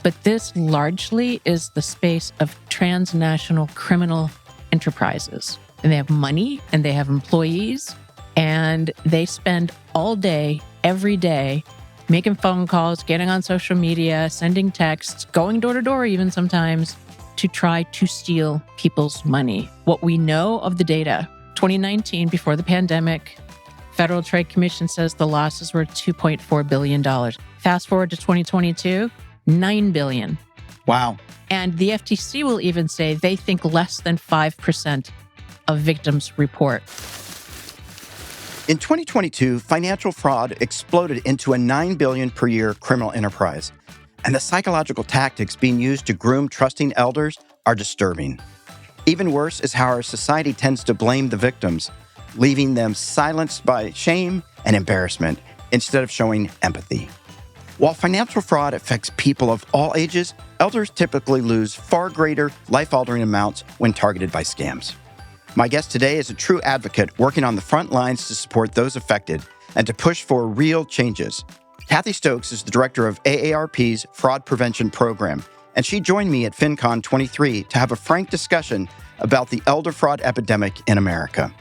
But this largely is the space of transnational criminal enterprises. And they have money and they have employees, and they spend all day, every day, making phone calls, getting on social media, sending texts, going door to door even sometimes, to try to steal people's money. What we know of the data, 2019, before the pandemic, Federal Trade Commission says the losses were $2.4 billion. Fast forward to 2022, $9 billion. Wow. And the FTC will even say they think less than 5% of victims report. In 2022, financial fraud exploded into a $9 billion per year criminal enterprise. And the psychological tactics being used to groom trusting elders are disturbing. Even worse is how our society tends to blame the victims, leaving them silenced by shame and embarrassment instead of showing empathy. While financial fraud affects people of all ages, elders typically lose far greater life-altering amounts when targeted by scams. My guest today is a true advocate working on the front lines to support those affected and to push for real changes. Kathy Stokes is the director of AARP's Fraud Prevention Program, and she joined me at FinCon 23 to have a frank discussion about the elder fraud epidemic in America.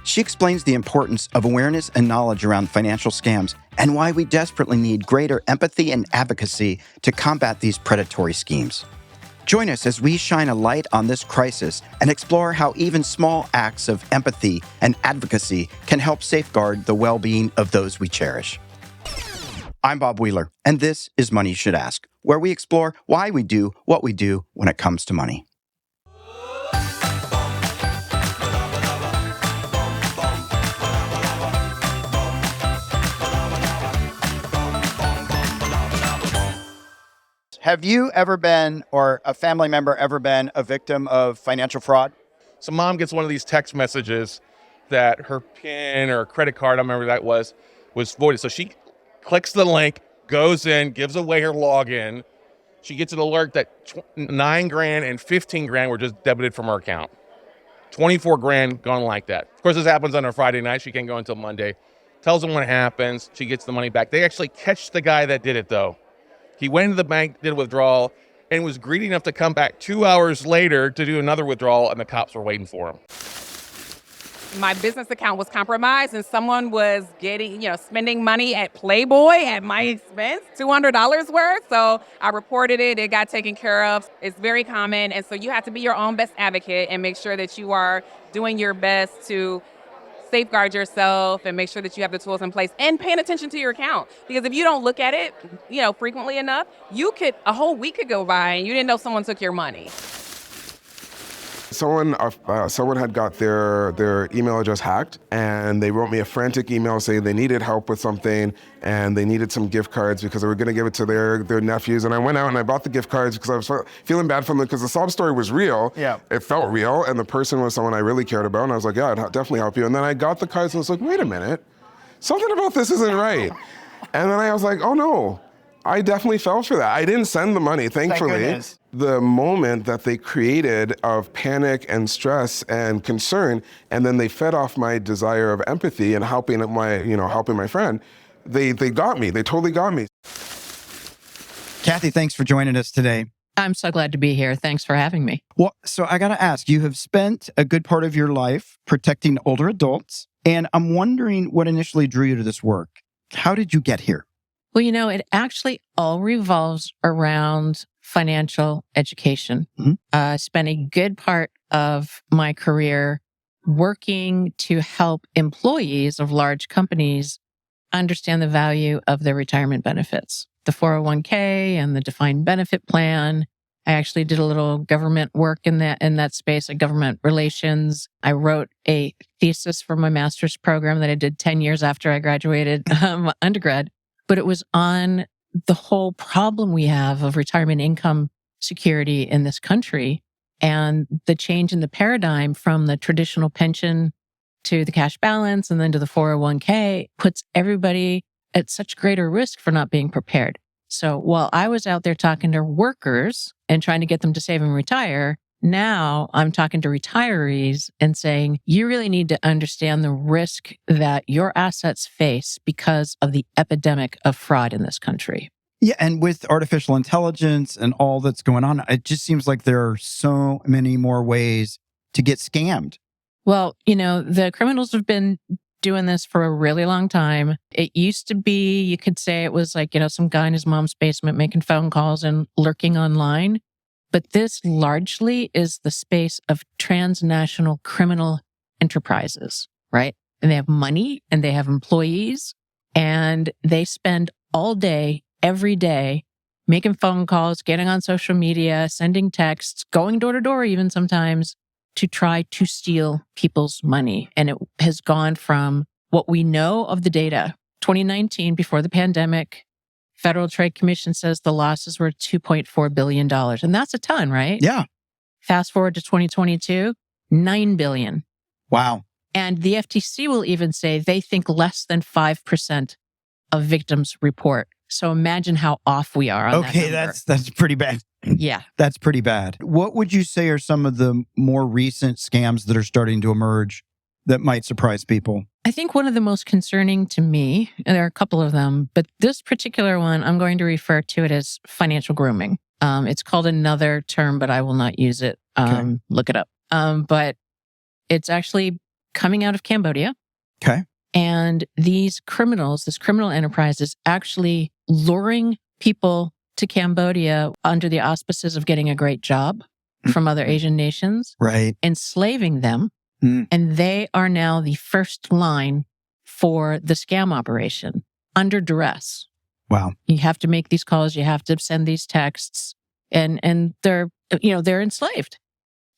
She explains the importance of awareness and knowledge around financial scams and why we desperately need greater empathy and advocacy to combat these predatory schemes. Join us as we shine a light on this crisis and explore how even small acts of empathy and advocacy can help safeguard the well-being of those we cherish. I'm Bob Wheeler, and this is Money You Should Ask, where we explore why we do what we do when it comes to money. Have you ever been, or a family member ever been, a victim of financial fraud? So mom gets one of these text messages that her PIN or credit card, I don't remember what that was voided. So she clicks the link, goes in, gives away her login. She gets an alert that $9,000 and $15,000 were just debited from her account. $24,000 gone like that. Of course, this happens on a Friday night. She can't go until Monday. Tells them what happens. She gets the money back. They actually catch the guy that did it, though. He went into the bank, did a withdrawal, and was greedy enough to come back 2 hours later to do another withdrawal, and the cops were waiting for him. My business account was compromised, and someone was spending money at Playboy at my expense, $200 worth. So I reported it. It got taken care of. It's very common, and so you have to be your own best advocate and make sure that you are doing your best to safeguard yourself and make sure that you have the tools in place and paying attention to your account. Because if you don't look at it, frequently enough, a whole week could go by and you didn't know someone took your money. Someone had got their email address hacked, and they wrote me a frantic email saying they needed help with something and they needed some gift cards because they were going to give it to their nephews. And I went out and I bought the gift cards because I was feeling bad for them because the sob story was real. Yeah. It felt real, and the person was someone I really cared about. And I was like, yeah, I'd definitely help you. And then I got the cards and I was like, wait a minute, something about this isn't right. And then I was like, oh no, I definitely fell for that. I didn't send the money, thankfully. Thank goodness. The moment that they created of panic and stress and concern, and then they fed off my desire of empathy and helping my friend, they got me. They totally got me. Kathy, thanks for joining us today. I'm so glad to be here. Thanks for having me. Well, so I got to ask, you have spent a good part of your life protecting older adults, and I'm wondering what initially drew you to this work. How did you get here? Well, it actually all revolves around financial education. Mm-hmm. Spent a good part of my career working to help employees of large companies understand the value of their retirement benefits, the 401k and the defined benefit plan. I actually did a little government work in that space, like government relations. I wrote a thesis for my master's program that I did 10 years after I graduated undergrad. But it was on the whole problem we have of retirement income security in this country and the change in the paradigm from the traditional pension to the cash balance and then to the 401k puts everybody at such greater risk for not being prepared. So while I was out there talking to workers and trying to get them to save and retire, now I'm talking to retirees and saying, you really need to understand the risk that your assets face because of the epidemic of fraud in this country. Yeah, and with artificial intelligence and all that's going on, it just seems like there are so many more ways to get scammed. Well, the criminals have been doing this for a really long time. It used to be, you could say it was like, some guy in his mom's basement making phone calls and lurking online. But this largely is the space of transnational criminal enterprises, right? And they have money and they have employees and they spend all day, every day, making phone calls, getting on social media, sending texts, going door to door even sometimes, to try to steal people's money. And it has gone from what we know of the data, 2019, before the pandemic, Federal Trade Commission says the losses were $2.4 billion. And that's a ton, right? Yeah. Fast forward to 2022, $9 billion. Wow. And the FTC will even say they think less than 5% of victims report. So imagine how off we are on that number. That's pretty bad. Yeah. That's pretty bad. What would you say are some of the more recent scams that are starting to emerge that might surprise people? I think one of the most concerning to me, and there are a couple of them, but this particular one, I'm going to refer to it as financial grooming. It's called another term, but I will not use it. Okay. Look it up. But it's actually coming out of Cambodia. Okay. And this criminal enterprise is actually luring people to Cambodia under the auspices of getting a great job from other Asian nations, right? Enslaving them. And they are now the first line for the scam operation under duress. Wow. You have to make these calls. You have to send these texts and they're enslaved.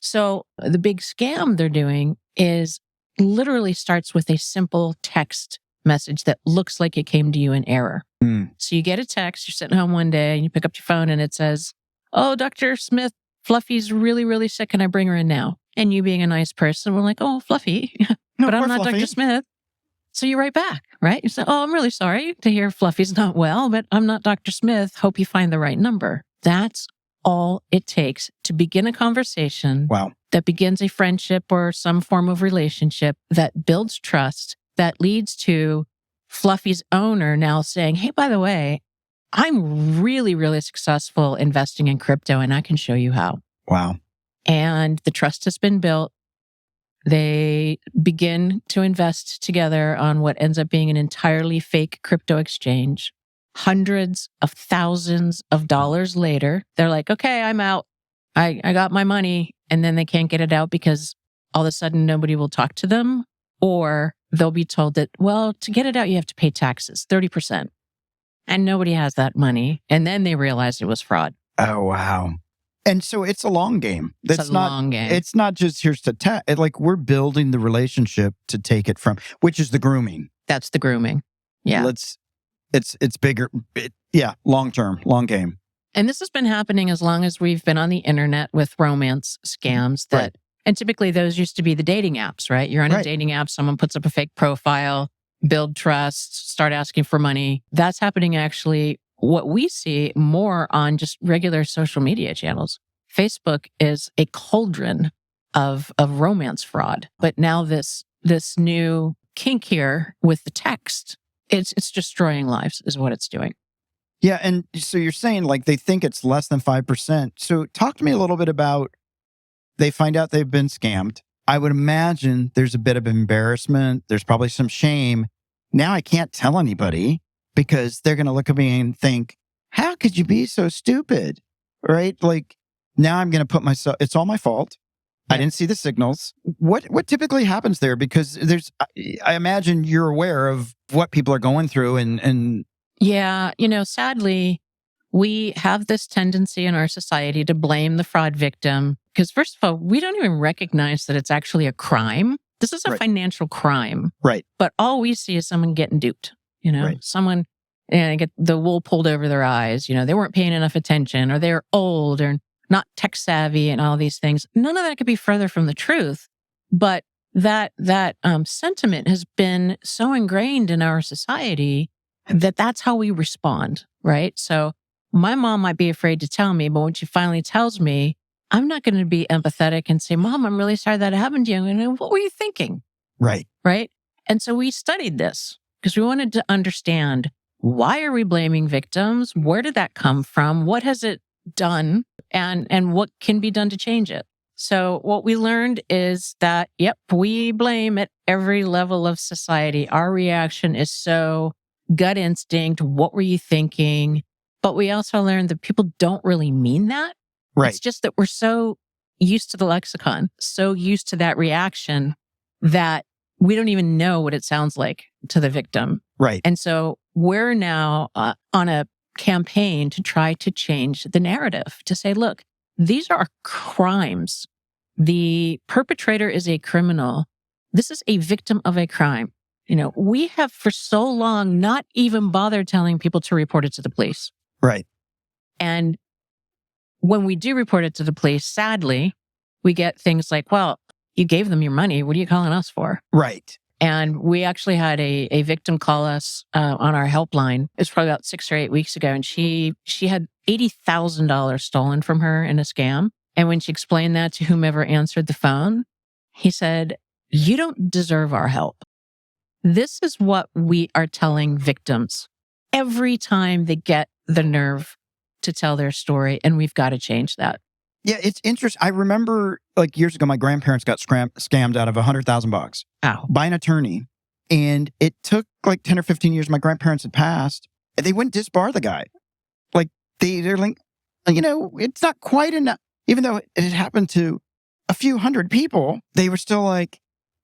So the big scam they're doing is literally starts with a simple text message that looks like it came to you in error. So you get a text, you're sitting home one day and you pick up your phone and it says, "Oh, Dr. Smith, Fluffy's really, really sick. Can I bring her in now?" And you being a nice person, we're like, "Oh, Fluffy, No, but I'm poor not Fluffy. Dr. Smith." So you write back, right? You say, "Oh, I'm really sorry to hear Fluffy's not well, but I'm not Dr. Smith. Hope you find the right number." That's all it takes to begin a conversation. Wow. That begins a friendship or some form of relationship that builds trust, that leads to Fluffy's owner now saying, "Hey, by the way, I'm really, really successful investing in crypto and I can show you how." Wow. And the trust has been built. They begin to invest together on what ends up being an entirely fake crypto exchange. Hundreds of thousands of dollars later, they're like, "Okay, I'm out. I got my money." And then they can't get it out because all of a sudden nobody will talk to them, or they'll be told that, well, to get it out, you have to pay taxes, 30%. And nobody has that money. And then they realized it was fraud. Oh, wow. And so it's a long game. It's a long game. It's not just here's to like we're building the relationship to take it from, which is the grooming. That's the grooming. Yeah. It's bigger. Long term, long game. And this has been happening as long as we've been on the internet with romance scams Right. And typically those used to be the dating apps, right? You're on a dating app, someone puts up a fake profile, build trust, start asking for money. That's happening actually what we see more on just regular social media channels. Facebook is a cauldron of romance fraud. But now this new kink here with the text, it's destroying lives is what it's doing. Yeah. And so you're saying like they think it's less than 5%. So talk to me a little bit about they find out they've been scammed. I would imagine there's a bit of embarrassment. There's probably some shame. Now I can't tell anybody because they're going to look at me and think, "How could you be so stupid?" Right? Like now I'm going to put myself, it's all my fault. I didn't see the signals. What typically happens there? Because I imagine you're aware of what people are going through and Yeah, sadly, we have this tendency in our society to blame the fraud victim because, first of all, we don't even recognize that it's actually a crime. This is a Right. financial crime. Right. But all we see is someone getting duped, Right. someone get the wool pulled over their eyes. They weren't paying enough attention or they're old or not tech savvy and all these things. None of that could be further from the truth. But that sentiment has been so ingrained in our society that that's how we respond, right? So my mom might be afraid to tell me, but when she finally tells me, I'm not going to be empathetic and say, "Mom, I'm really sorry that happened to you." And what were you thinking? Right. Right. And so we studied this because we wanted to understand why are we blaming victims? Where did that come from? What has it done? And what can be done to change it? So what we learned is that, yep, we blame at every level of society. Our reaction is so gut instinct. What were you thinking? But we also learned that people don't really mean that. Right. It's just that we're so used to the lexicon, so used to that reaction that we don't even know what it sounds like to the victim. Right. And so we're now on a campaign to try to change the narrative, to say, look, these are crimes. The perpetrator is a criminal. This is a victim of a crime. We have for so long not even bothered telling people to report it to the police. Right. And when we do report it to the police, sadly, we get things like, well, you gave them your money. What are you calling us for? Right. And we actually had a victim call us on our helpline. It was probably about 6 or 8 weeks ago. And she had $80,000 stolen from her in a scam. And when she explained that to whomever answered the phone, he said, you don't deserve our help. This is what we are telling victims every time they get the nerve to tell their story. And we've got to change that. Yeah, it's interesting. I remember years ago, my grandparents got scammed out of $100,000 Ow. by an attorney. And it took 10 or 15 years. My grandparents had passed. And they wouldn't disbar the guy. They're like, it's not quite enough. Even though it had happened to a few hundred people, they were still like,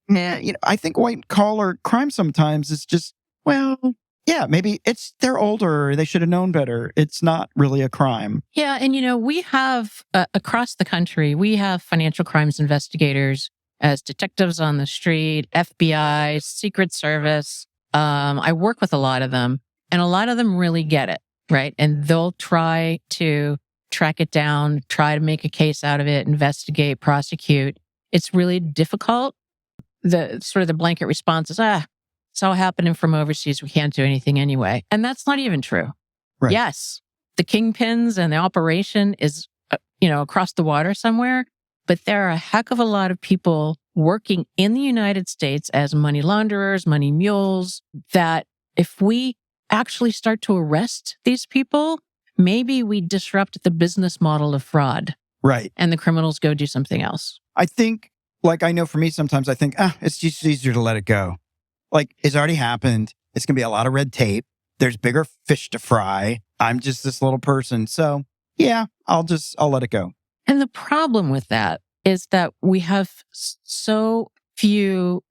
nah, I think white collar crime sometimes is just, well, yeah, maybe they're older. They should have known better. It's not really a crime. Yeah. And, we have across the country, we have financial crimes investigators as detectives on the street, FBI, Secret Service. I work with a lot of them, and a lot of them really get it, right? And they'll try to track it down, try to make a case out of it, investigate, prosecute. It's really difficult. The blanket response is, it's all happening from overseas. We can't do anything anyway. And that's not even true. Right. Yes, the kingpins and the operation is, across the water somewhere, but there are a heck of a lot of people working in the United States as money launderers, money mules, that if we actually start to arrest these people, maybe we disrupt the business model of fraud. Right. And the criminals go do something else. I think, I know for me, sometimes I think, it's just easier to let it go. It's already happened. It's going to be a lot of red tape. There's bigger fish to fry. I'm just this little person. So yeah, I'll let it go. And the problem with that is that we have so few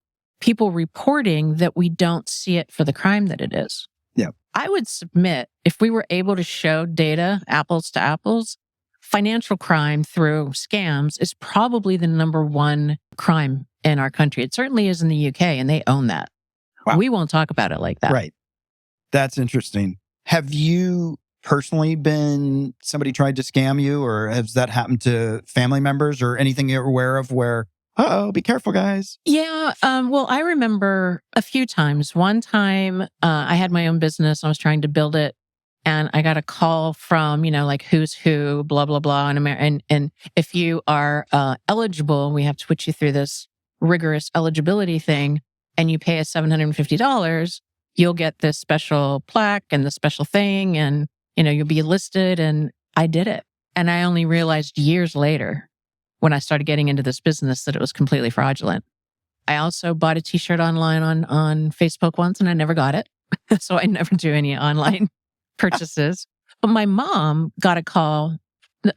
people reporting that we don't see it for the crime that it is. Yeah. I would submit, if we were able to show data, apples to apples, financial crime through scams is probably the number one crime in our country. It certainly is in the UK, and they own that. Wow. We won't talk about it like that. Right. That's interesting. Have you personally been, somebody tried to scam you, or has that happened to family members or anything you're aware of where, be careful, guys? Yeah. Well, I remember a few times. One time I had my own business. I was trying to build it. And I got a call from, who's who, blah, blah, blah. And if you are eligible, we have to put you through this rigorous eligibility thing, and you pay us $750, you'll get this special plaque and the special thing, and, you'll be listed. And I did it. And I only realized years later, when I started getting into this business, that it was completely fraudulent. I also bought a t-shirt online on Facebook once, and I never got it. So I never do any online purchases. But my mom got a call,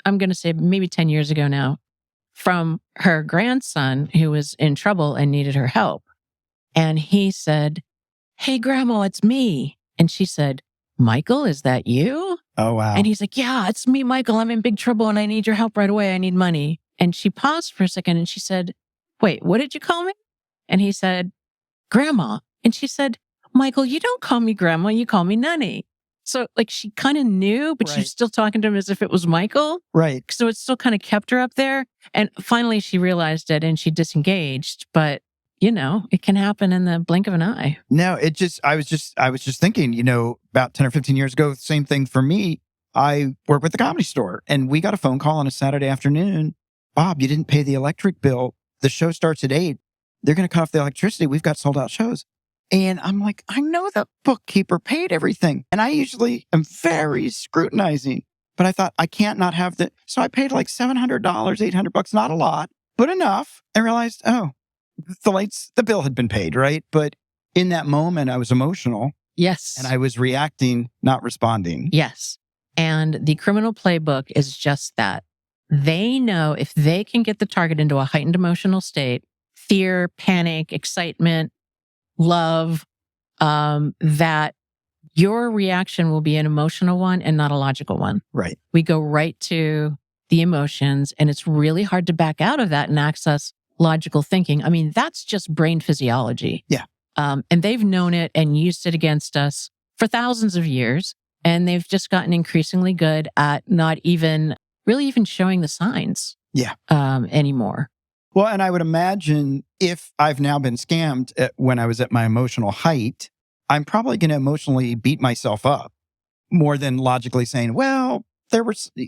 I'm going to say maybe 10 years ago now, from her grandson who was in trouble and needed her help. And he said, "Hey, Grandma, it's me." And she said, "Michael, is that you?" Oh, wow. And he's like, "Yeah, it's me, Michael. I'm in big trouble and I need your help right away. I need money." And she paused for a second and she said, "Wait, what did you call me?" And he said, "Grandma." And she said, "Michael, you don't call me Grandma. You call me Nunny." So she kind of knew, but she was still talking to him as if it was Michael. Right. So it still kind of kept her up there. And finally she realized it and she disengaged. But, it can happen in the blink of an eye. No, I was just thinking, about 10 or 15 years ago, same thing for me. I work with the Comedy Store, and we got a phone call on a Saturday afternoon. "Bob, you didn't pay the electric bill. The show starts at 8. They're going to cut off the electricity. We've got sold out shows." And I'm like, I know the bookkeeper paid everything. And I usually am very scrutinizing, but I thought I can't not have the, so I paid like $700, $800, not a lot, but enough. I realized, oh, the bill had been paid, right? But in that moment, I was emotional. Yes. And I was reacting, not responding. Yes. And the criminal playbook is just that. They know if they can get the target into a heightened emotional state, fear, panic, excitement, love, that your reaction will be an emotional one and not a logical one. Right. We go right to the emotions, and it's really hard to back out of that and access logical thinking. I mean, that's just brain physiology. Yeah. And they've known it and used it against us for thousands of years. And they've just gotten increasingly good at not even showing the signs anymore. Well, and I would imagine if I've now been scammed when I was at my emotional height, I'm probably going to emotionally beat myself up more than logically saying, well,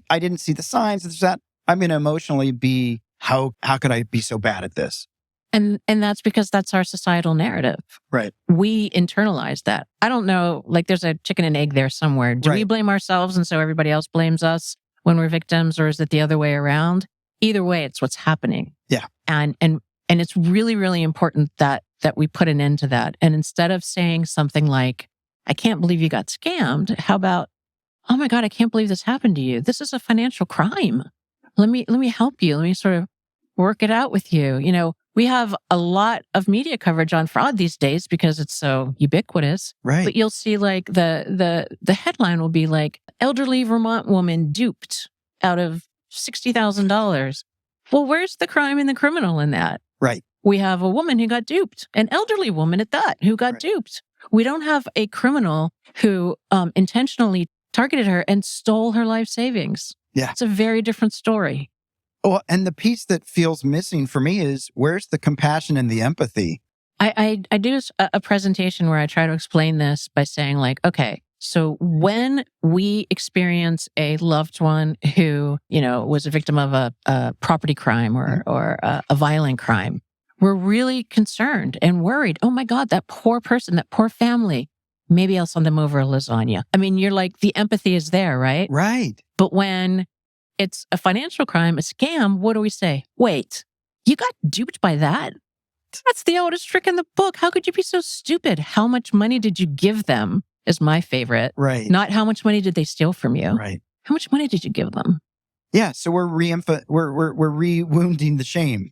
I didn't see the signs. There's that. I'm going to emotionally be, how could I be so bad at this? And that's because that's our societal narrative. Right. We internalize that. I don't know, like there's a chicken and egg there somewhere. Do we blame ourselves and so everybody else blames us when we're victims, or is it the other way around? Either way, it's what's happening. Yeah. And it's really, really important that we put an end to that. And instead of saying something like, I can't believe you got scammed, how about, oh my God, I can't believe this happened to you. This is a financial crime. Let me help you. Let me sort of work it out with you. You know, we have a lot of media coverage on fraud these days because it's so ubiquitous. Right. But you'll see like the headline will be like, elderly Vermont woman duped out of $60,000. Well, where's the crime and the criminal in that? Right. We have a woman who got duped, an elderly woman at that, who got duped. We don't have a criminal who intentionally targeted her and stole her life savings. Yeah. It's a very different story. Well, and the piece that feels missing for me is, where's the compassion and the empathy? I do a presentation where I try to explain this by saying like, okay, so when we experience a loved one who, you know, was a victim of a property crime or a violent crime, we're really concerned and worried. Oh my God, that poor person, that poor family. Maybe I'll send them over a lasagna. I mean, you're like, the empathy is there, right? Right. But when it's a financial crime, a scam, what do we say? Wait, you got duped by that? That's the oldest trick in the book. How could you be so stupid? How much money did you give them is my favorite. Right. Not how much money did they steal from you. Right. How much money did you give them? Yeah. So we're re-wounding the shame.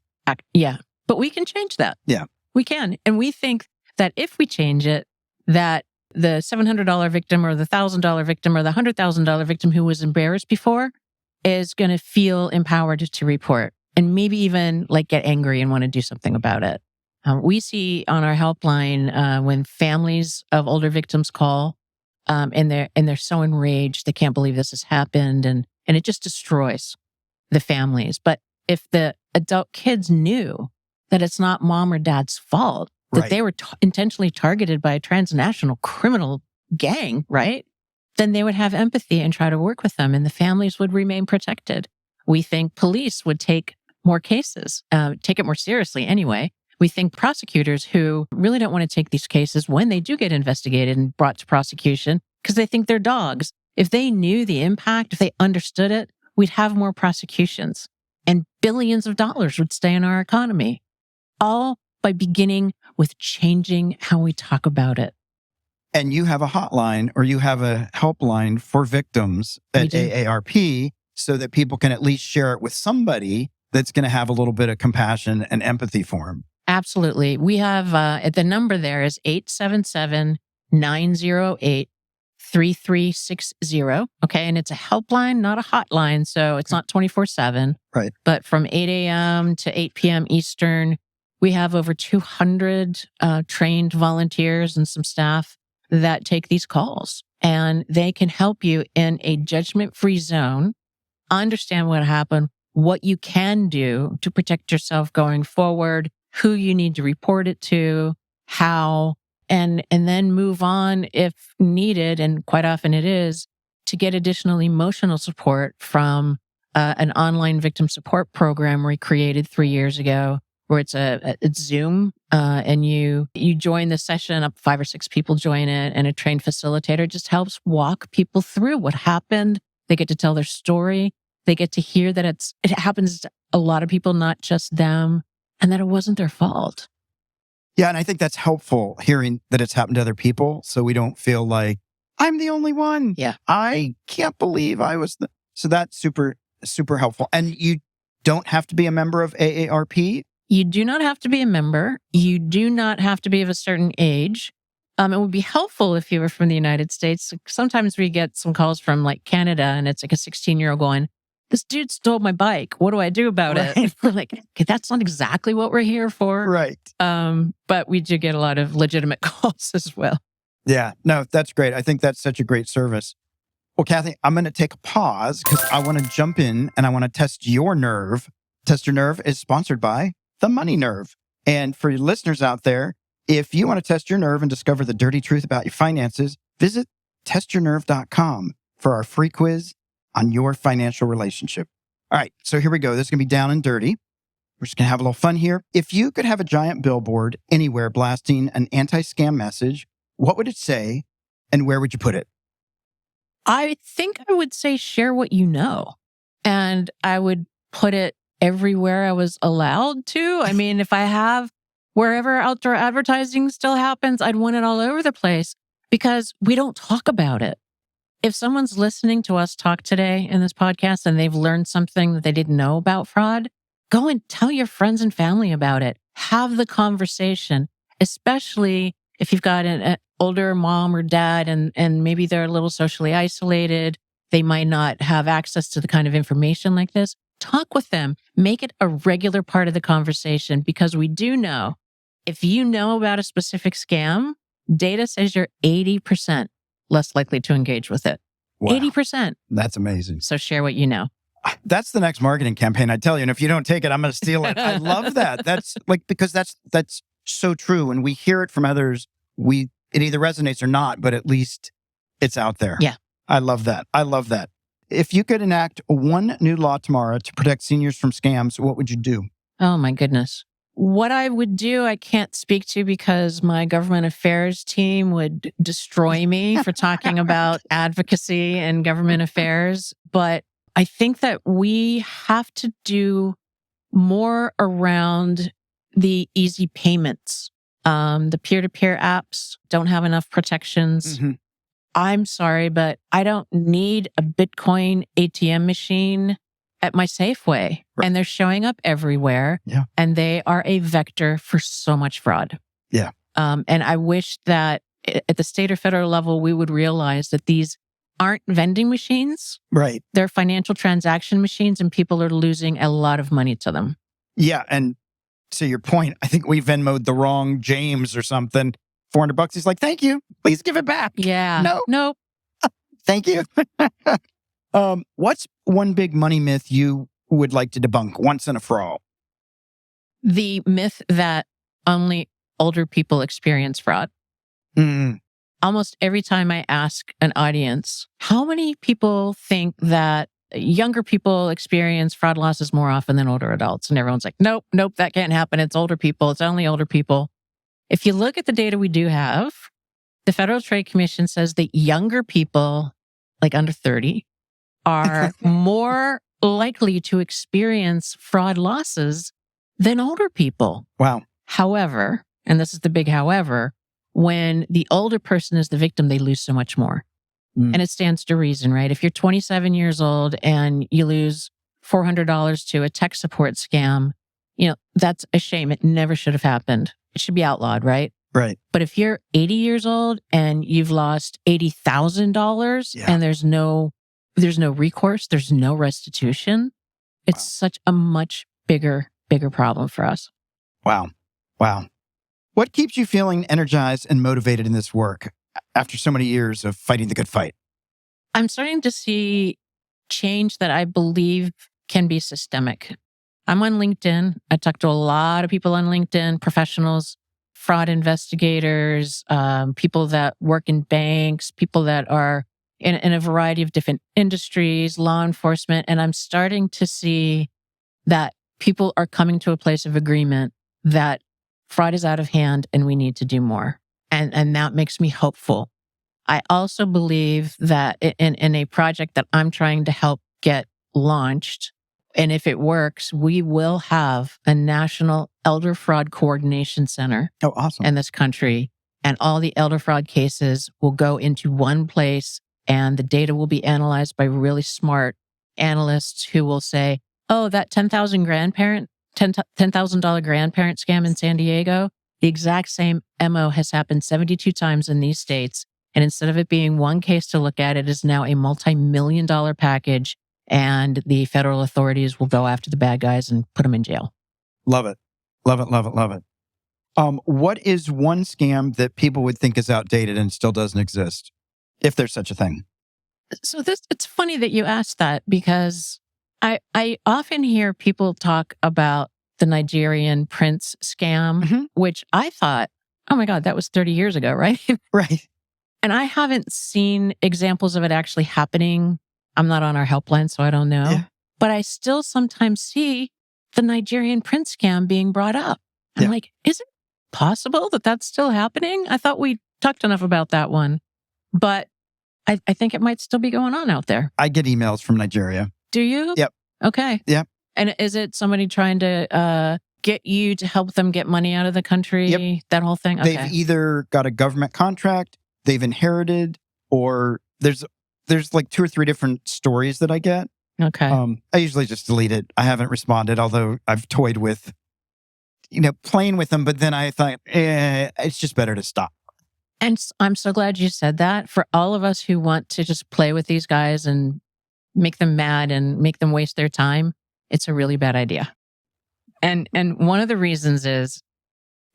Yeah. But we can change that. Yeah. We can. And we think that if we change it, that the $700 victim or the $1,000 victim or the $100,000 victim who was embarrassed before is going to feel empowered to report and maybe even like get angry and want to do something about it. We see on our helpline when families of older victims call and they're so enraged, they can't believe this has happened, and it just destroys the families. But if the adult kids knew that it's not mom or dad's fault, that they were intentionally targeted by a transnational criminal gang, right? Then they would have empathy and try to work with them, and the families would remain protected. We think police would take more cases, take it more seriously anyway. We think prosecutors who really don't want to take these cases when they do get investigated and brought to prosecution because they think they're dogs. If they knew the impact, if they understood it, we'd have more prosecutions and billions of dollars would stay in our economy. All by beginning with changing how we talk about it. And you have a hotline or you have a helpline for victims at AARP so that people can at least share it with somebody that's going to have a little bit of compassion and empathy for them. Absolutely. We have, the number there is 877-908-3360. Okay. And it's a helpline, not a hotline. So it's not 24/7. Right. But from 8 a.m. to 8 p.m. Eastern, we have over 200 trained volunteers and some staff that take these calls. And they can help you in a judgment-free zone, understand what happened, what you can do to protect yourself going forward, who you need to report it to, how, and then move on if needed, and quite often it is, to get additional emotional support from an online victim support program we created 3 years ago, where it's Zoom, and you join the session, up 5 or 6 people join it, and a trained facilitator just helps walk people through what happened. They get to tell their story. They get to hear that it happens to a lot of people, not just them, and that it wasn't their fault. Yeah, and I think that's helpful, hearing that it's happened to other people, so we don't feel like I'm the only one. Yeah. I can't believe I was So that's super, super helpful. And you don't have to be a member of AARP. You do not have to be a member. You do not have to be of a certain age. It would be helpful if you were from the United States. Sometimes we get some calls from like Canada, and it's like a 16-year-old going, "This dude stole my bike. What do I do about it?" We're like, okay, that's not exactly what we're here for. Right. But we do get a lot of legitimate calls as well. Yeah. No, that's great. I think that's such a great service. Well, Kathy, I'm going to take a pause because I want to jump in and I want to test your nerve. Test Your Nerve is sponsored by The Money Nerve. And for your listeners out there, if you want to test your nerve and discover the dirty truth about your finances, visit testyournerve.com for our free quiz on your financial relationship. All right, so here we go. This is going to be down and dirty. We're just going to have a little fun here. If you could have a giant billboard anywhere blasting an anti-scam message, what would it say and where would you put it? I think I would say share what you know. And I would put it everywhere I was allowed to. I mean, if I have wherever outdoor advertising still happens, I'd want it all over the place because we don't talk about it. If someone's listening to us talk today in this podcast and they've learned something that they didn't know about fraud, go and tell your friends and family about it. Have the conversation, especially if you've got an older mom or dad and maybe they're a little socially isolated. They might not have access to the kind of information like this. Talk with them. Make it a regular part of the conversation because we do know if you know about a specific scam, data says you're 80% less likely to engage with it. Wow. 80%. That's amazing. So share what you know. That's the next marketing campaign, I tell you. And if you don't take it, I'm going to steal it. I love that. That's like, because that's so true. And we hear it from others. It either resonates or not, but at least it's out there. Yeah. I love that. I love that. If you could enact one new law tomorrow to protect seniors from scams, what would you do? Oh my goodness. What I would do, I can't speak to because my government affairs team would destroy me for talking about advocacy and government affairs. But I think that we have to do more around the easy payments. The peer-to-peer apps don't have enough protections. Mm-hmm. I'm sorry, but I don't need a Bitcoin ATM machine at my Safeway. Right. And they're showing up everywhere. Yeah. And they are a vector for so much fraud. Yeah. And I wish that at the state or federal level, we would realize that these aren't vending machines. Right. They're financial transaction machines and people are losing a lot of money to them. Yeah. And to your point, I think we Venmo'd the wrong James or something. $400. He's like, thank you. Please give it back. Yeah. No. Nope. Thank you. What's one big money myth you would like to debunk once and for all? The myth that only older people experience fraud. Mm. Almost every time I ask an audience, how many people think that younger people experience fraud losses more often than older adults? And everyone's like, nope, that can't happen. It's older people. It's only older people. If you look at the data we do have, the Federal Trade Commission says that younger people, like under 30, are more likely to experience fraud losses than older people. Wow. However, and this is the big however, when the older person is the victim, they lose so much more. And it stands to reason, right? If you're 27 years old and you lose $400 to a tech support scam, that's a shame. It never should have happened. It should be outlawed, right? Right. But if you're 80 years old and you've lost $80,000 and there's no recourse, there's no restitution, it's such a much bigger problem for us. Wow. What keeps you feeling energized and motivated in this work after so many years of fighting the good fight? I'm starting to see change that I believe can be systemic. I'm on LinkedIn. I talk to a lot of people on LinkedIn, professionals, fraud investigators, people that work in banks, people that are in a variety of different industries, law enforcement. And I'm starting to see that people are coming to a place of agreement that fraud is out of hand and we need to do more. And that makes me hopeful. I also believe that in a project that I'm trying to help get launched, and if it works, we will have a national elder fraud coordination center Oh, awesome. in this country. And all the elder fraud cases will go into one place and the data will be analyzed by really smart analysts who will say, oh, that $10,000 grandparent scam in San Diego, the exact same MO has happened 72 times in these states. And instead of it being one case to look at, it is now a multi-million-dollar package. And the federal authorities will go after the bad guys and put them in jail. Love it. Love it, love it, love it. What is one scam that people would think is outdated and still doesn't exist, if there's such a thing? So it's funny that you asked that, because I often hear people talk about the Nigerian prince scam, which I thought, oh my God, that was 30 years ago, right? Right. And I haven't seen examples of it actually happening. I'm not on our helpline, so I don't know. Yeah. But I still sometimes see the Nigerian prince scam being brought up. I'm like, is it possible that that's still happening? I thought we talked enough about that one. But I think it might still be going on out there. I get emails from Nigeria. Do you? Yep. Okay. Yep. And is it somebody trying to get you to help them get money out of the country? Yep. That whole thing? Okay. They've either got a government contract, they've inherited, or there's like 2 or 3 different stories that I get. Okay. I usually just delete it. I haven't responded, although I've toyed with, playing with them. But then I thought, it's just better to stop. And I'm so glad you said that. For all of us who want to just play with these guys and make them mad and make them waste their time, it's a really bad idea. And one of the reasons is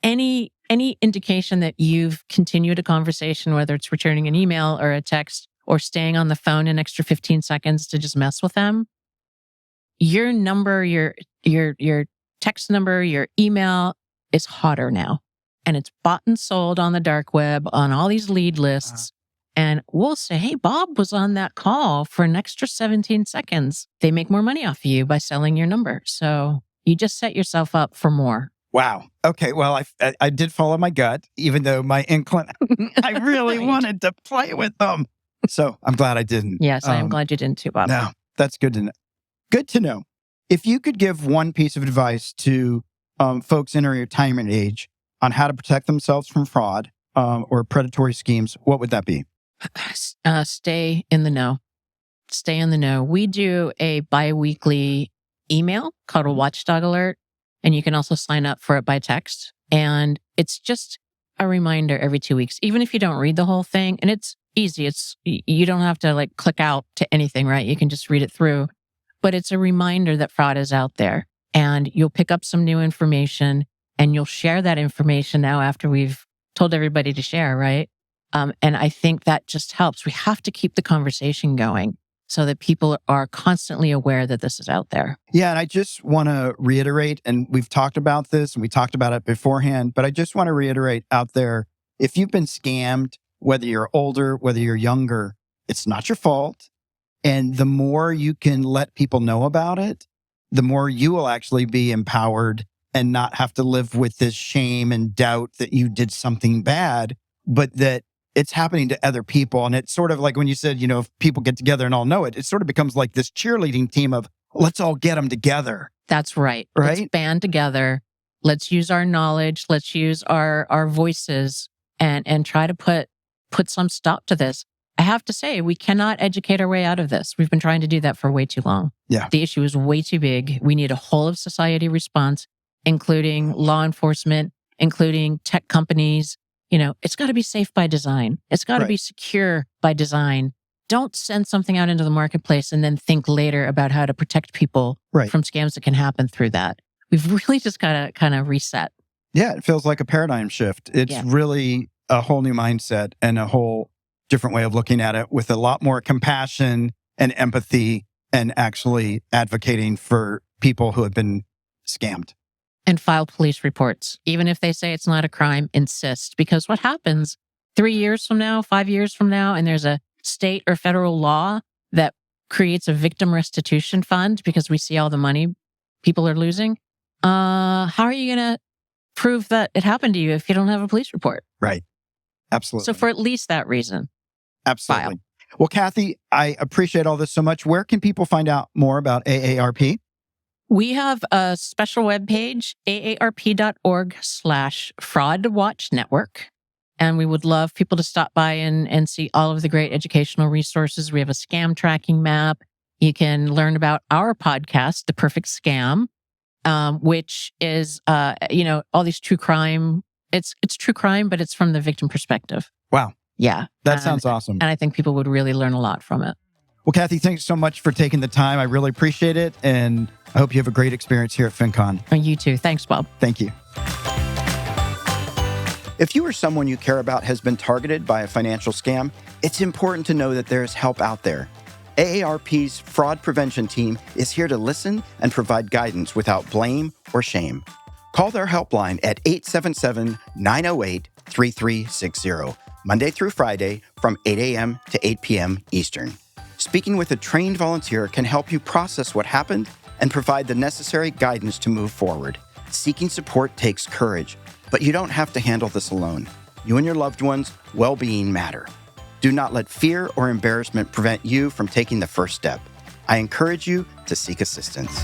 any indication that you've continued a conversation, whether it's returning an email or a text or staying on the phone an extra 15 seconds to just mess with them, your number, your text number, your email is hotter now. And it's bought and sold on the dark web on all these lead lists. And we'll say, hey, Bob was on that call for an extra 17 seconds. They make more money off of you by selling your number. So you just set yourself up for more. Wow. Okay. Well, I did follow my gut, even though my I really wanted to play with them. So I'm glad I didn't. Yes, I am glad you didn't too, Bob. No, that's good to know. Good to know. If you could give one piece of advice to folks in a retirement age on how to protect themselves from fraud or predatory schemes, what would that be? Stay in the know. Stay in the know. We do a bi-weekly email called a Watchdog Alert, and you can also sign up for it by text. And it's just a reminder every 2 weeks, even if you don't read the whole thing. And it's easy. You don't have to click out to anything, right? You can just read it through. But it's a reminder that fraud is out there, and you'll pick up some new information, and you'll share that information now after we've told everybody to share, right? And I think that just helps. We have to keep the conversation going so that people are constantly aware that this is out there. Yeah, and I just want to reiterate, and we've talked about this, and we talked about it beforehand, but I just want to reiterate out there, if you've been scammed, whether you're older, whether you're younger, it's not your fault. And the more you can let people know about it, the more you will actually be empowered and not have to live with this shame and doubt that you did something bad, but that it's happening to other people. And it's sort of like when you said, if people get together and all know it, it sort of becomes like this cheerleading team of let's all get them together. That's right. Right? Let's band together. Let's use our knowledge. Let's use our voices and try to put some stop to this. I have to say, we cannot educate our way out of this. We've been trying to do that for way too long. Yeah. The issue is way too big. We need a whole of society response, including law enforcement, including tech companies. It's got to be safe by design. It's got to be secure by design. Don't send something out into the marketplace and then think later about how to protect people from scams that can happen through that. We've really just got to kind of reset. Yeah, it feels like a paradigm shift. It's really a whole new mindset and a whole different way of looking at it with a lot more compassion and empathy and actually advocating for people who have been scammed. And file police reports. Even if they say it's not a crime, insist. Because what happens 3 years from now, 5 years from now, and there's a state or federal law that creates a victim restitution fund because we see all the money people are losing. How are you going to prove that it happened to you if you don't have a police report. Right. Absolutely. So for at least that reason, Absolutely. file. Well, Kathy, I appreciate all this so much. Where can people find out more about AARP? We have a special webpage, aarp.org/fraud watch network. And we would love people to stop by and see all of the great educational resources. We have a scam tracking map. You can learn about our podcast, The Perfect Scam, which is, all these true crime. It's true crime, but it's from the victim perspective. Wow. Yeah. That sounds awesome. And I think people would really learn a lot from it. Well, Kathy, thanks so much for taking the time. I really appreciate it. And I hope you have a great experience here at FinCon. And you too. Thanks, Bob. Thank you. If you or someone you care about has been targeted by a financial scam, it's important to know that there is help out there. AARP's fraud prevention team is here to listen and provide guidance without blame or shame. Call their helpline at 877-908-3360, Monday through Friday from 8 a.m. to 8 p.m. Eastern. Speaking with a trained volunteer can help you process what happened and provide the necessary guidance to move forward. Seeking support takes courage, but you don't have to handle this alone. You and your loved ones' well-being matter. Do not let fear or embarrassment prevent you from taking the first step. I encourage you to seek assistance.